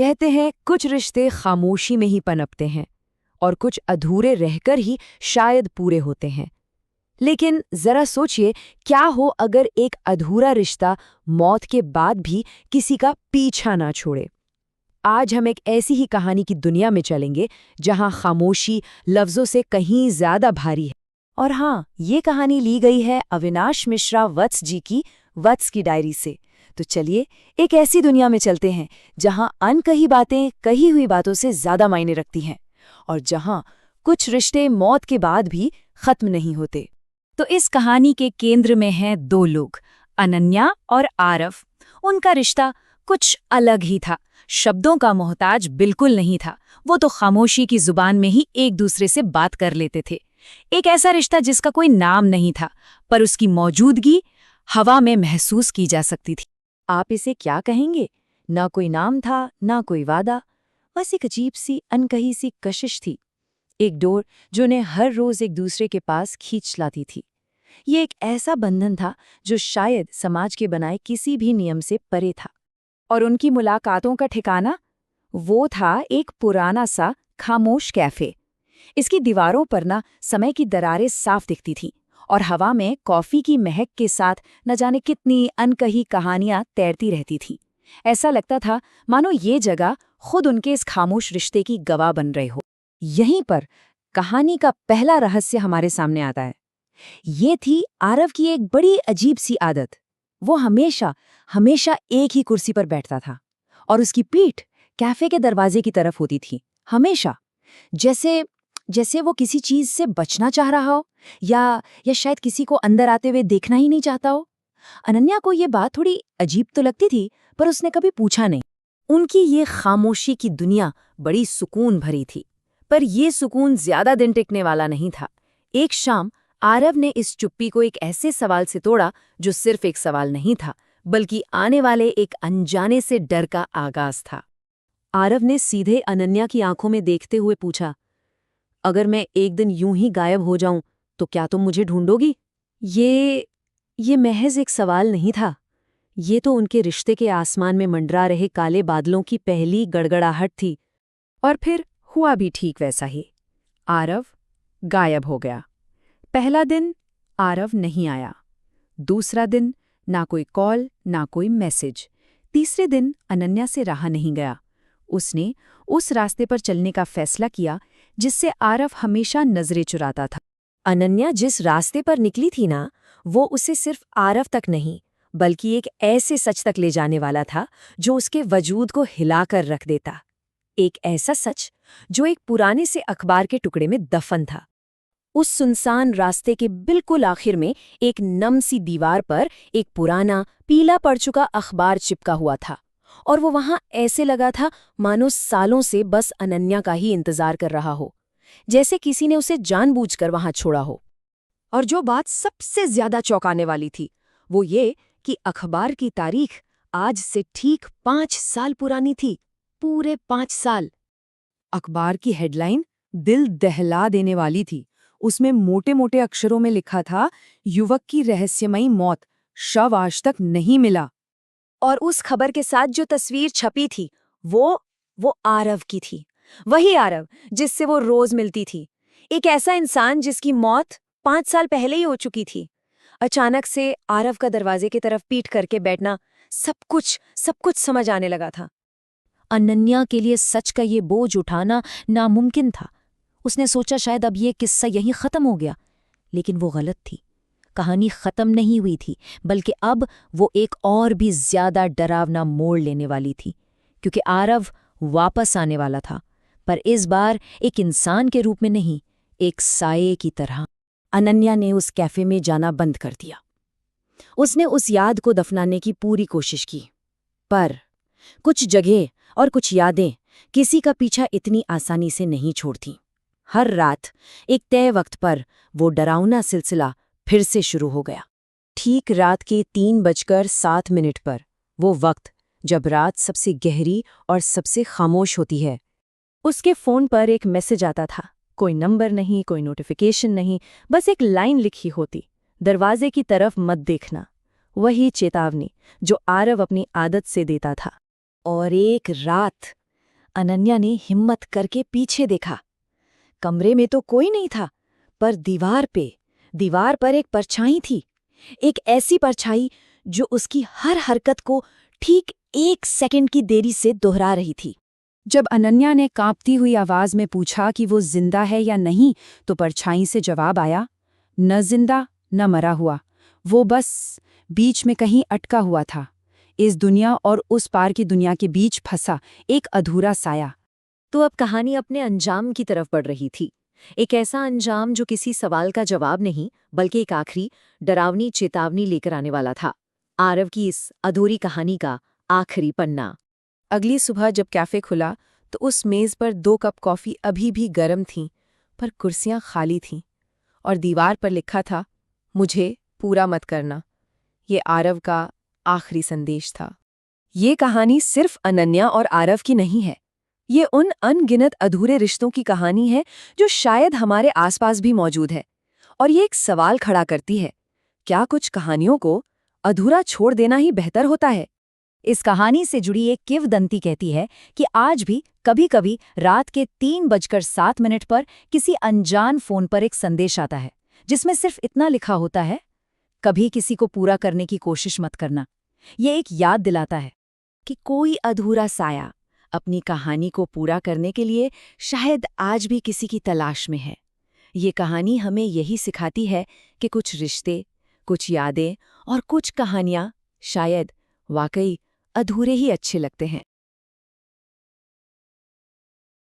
कहते हैं कुछ रिश्ते खामोशी में ही पनपते हैं और कुछ अधूरे रहकर ही शायद पूरे होते हैं। लेकिन जरा सोचिए, क्या हो अगर एक अधूरा रिश्ता मौत के बाद भी किसी का पीछा ना छोड़े। आज हम एक ऐसी ही कहानी की दुनिया में चलेंगे जहां खामोशी लफ्जों से कहीं ज्यादा भारी है। और हाँ, ये कहानी ली गई है अविनाश मिश्रा वत्स जी की वत्स की डायरी से। तो चलिए एक ऐसी दुनिया में चलते हैं जहां अनकही बातें कही हुई बातों से ज्यादा मायने रखती हैं और जहां कुछ रिश्ते मौत के बाद भी खत्म नहीं होते। तो इस कहानी के केंद्र में हैं दो लोग, अनन्या और आरव। उनका रिश्ता कुछ अलग ही था, शब्दों का मोहताज बिल्कुल नहीं था। वो तो खामोशी की जुबान में ही एक दूसरे से बात कर लेते थे। एक ऐसा रिश्ता जिसका कोई नाम नहीं था, पर उसकी मौजूदगी हवा में महसूस की जा सकती थी। आप इसे क्या कहेंगे? ना कोई नाम था, ना कोई वादा, बस एक अजीब सी अनकही सी कशिश थी। एक डोर जो उन्हें हर रोज एक दूसरे के पास खींच लाती थी। ये एक ऐसा बंधन था जो शायद समाज के बनाए किसी भी नियम से परे था। और उनकी मुलाकातों का ठिकाना वो था एक पुराना सा खामोश कैफे। इसकी दीवारों पर ना समय की दरारें साफ दिखती थीं और हवा में कॉफी की महक के साथ न जाने कितनी अनकही कहानियां तैरती रहती थीं। ऐसा लगता था मानो ये जगह खुद उनके इस खामोश रिश्ते की गवाह बन रही हो। यहीं पर कहानी का पहला रहस्य हमारे सामने आता है। ये थी आरव की एक बड़ी अजीब सी आदत। वो हमेशा हमेशा एक ही कुर्सी पर बैठता था और उसकी पीठ कैफे के दरवाजे की तरफ होती थी, हमेशा। जैसे वो किसी चीज से बचना चाह रहा हो या शायद किसी को अंदर आते हुए देखना ही नहीं चाहता हो। अनन्या को ये बात थोड़ी अजीब तो लगती थी, पर उसने कभी पूछा नहीं। उनकी ये खामोशी की दुनिया बड़ी सुकून भरी थी, पर यह सुकून ज्यादा दिन टिकने वाला नहीं था। एक शाम आरव ने इस चुप्पी को एक ऐसे सवाल से तोड़ा जो सिर्फ एक सवाल नहीं था, बल्कि आने वाले एक अनजाने से डर का आगाज था। आरव ने सीधे अनन्या की आंखों में देखते हुए पूछा, अगर मैं एक दिन यूं ही गायब हो जाऊं तो क्या तुम मुझे ढूंढोगी? ये महज एक सवाल नहीं था। ये तो उनके रिश्ते के आसमान में मंडरा रहे काले बादलों की पहली गड़गड़ाहट थी। और फिर हुआ भी ठीक वैसा ही। आरव गायब हो गया। पहला दिन आरव नहीं आया। दूसरा दिन ना कोई कॉल, ना कोई मैसेज। तीसरे दिन अनन्या से रहा नहीं गया। उसने उस रास्ते पर चलने का फैसला किया जिससे आरव हमेशा नजरें चुराता था। अनन्या जिस रास्ते पर निकली थी ना, वो उसे सिर्फ आरव तक नहीं, बल्कि एक ऐसे सच तक ले जाने वाला था जो उसके वजूद को हिलाकर रख देता। एक ऐसा सच जो एक पुराने से अखबार के टुकड़े में दफन था। उस सुनसान रास्ते के बिल्कुल आखिर में एक नम सी दीवार पर एक पुराना पीला पड़ चुका अखबार चिपका हुआ था, और वो वहां ऐसे लगा था मानो सालों से बस अनन्या का ही इंतजार कर रहा हो, जैसे किसी ने उसे जानबूझकर वहां छोड़ा हो। और जो बात सबसे ज्यादा चौंकाने वाली थी वो ये कि अखबार की तारीख आज से ठीक 5 साल पुरानी थी। पूरे 5 साल। अखबार की हेडलाइन दिल दहला देने वाली थी। उसमें मोटे मोटे अक्षरों में लिखा था, युवक की रहस्यमयी मौत, शव आज तक नहीं मिला। और उस खबर के साथ जो तस्वीर छपी थी वो आरव की थी। वही आरव जिससे वो रोज मिलती थी। एक ऐसा इंसान जिसकी मौत 5 साल पहले ही हो चुकी थी। अचानक से आरव का दरवाजे की तरफ पीठ करके बैठना सब कुछ समझ आने लगा था। अनन्या के लिए सच का ये बोझ उठाना नामुमकिन था। उसने सोचा शायद अब ये किस्सा यहीं खत्म हो गया, लेकिन वो गलत थी। कहानी खत्म नहीं हुई थी, बल्कि अब वो एक और भी ज्यादा डरावना मोड़ लेने वाली थी, क्योंकि आरव वापस आने वाला था, पर इस बार एक इंसान के रूप में नहीं, एक साये की तरह। अनन्या ने उस कैफे में जाना बंद कर दिया। उसने उस याद को दफनाने की पूरी कोशिश की, पर कुछ जगह और कुछ यादें किसी का पीछा इतनी आसानी से नहीं छोड़ती। हर रात एक तय वक्त पर वो डरावना सिलसिला फिर से शुरू हो गया। ठीक रात के 3:07 पर, वो वक्त जब रात सबसे गहरी और सबसे खामोश होती है। उसके फोन पर एक मैसेज आता था। कोई नंबर नहीं, कोई नोटिफिकेशन नहीं, बस एक लाइन लिखी होती, दरवाजे की तरफ मत देखना। वही चेतावनी जो आरव अपनी आदत से देता था। और एक रात अनन्या ने हिम्मत करके पीछे देखा। कमरे में तो कोई नहीं था, पर दीवार पर एक परछाई थी। एक ऐसी परछाई जो उसकी हर हरकत को ठीक 1 सेकंड की देरी से दोहरा रही थी। जब अनन्या ने कांपती हुई आवाज में पूछा कि वो जिंदा है या नहीं, तो परछाई से जवाब आया, न जिंदा न मरा हुआ, वो बस बीच में कहीं अटका हुआ था। इस दुनिया और उस पार की दुनिया के बीच फंसा एक अधूरा साया। तो अब कहानी अपने अंजाम की तरफ बढ़ रही थी। एक ऐसा अंजाम जो किसी सवाल का जवाब नहीं, बल्कि एक आखिरी डरावनी चेतावनी लेकर आने वाला था। आरव की इस अधूरी कहानी का आखिरी पन्ना। अगली सुबह जब कैफे खुला तो उस मेज पर 2 कप कॉफी अभी भी गर्म थीं, पर कुर्सियां खाली थीं और दीवार पर लिखा था, मुझे पूरा मत करना। ये आरव का आखिरी संदेश था। ये कहानी सिर्फ अनन्या और आरव की नहीं है। ये उन अनगिनत अधूरे रिश्तों की कहानी है जो शायद हमारे आसपास भी मौजूद है। और ये एक सवाल खड़ा करती है, क्या कुछ कहानियों को अधूरा छोड़ देना ही बेहतर होता है? इस कहानी से जुड़ी एक किंवदंती कहती है कि आज भी कभी-कभी रात के 3:07 पर किसी अनजान फोन पर एक संदेश आता है, जिसमें सिर्फ इतना लिखा होता है, कभी किसी को पूरा करने की कोशिश मत करना। ये एक याद दिलाता है कि कोई अधूरा साया अपनी कहानी को पूरा करने के लिए शायद आज भी किसी की तलाश में है। ये कहानी हमें यही सिखाती है कि कुछ रिश्ते, कुछ यादें और कुछ कहानियां शायद वाकई अधूरे ही अच्छे लगते हैं।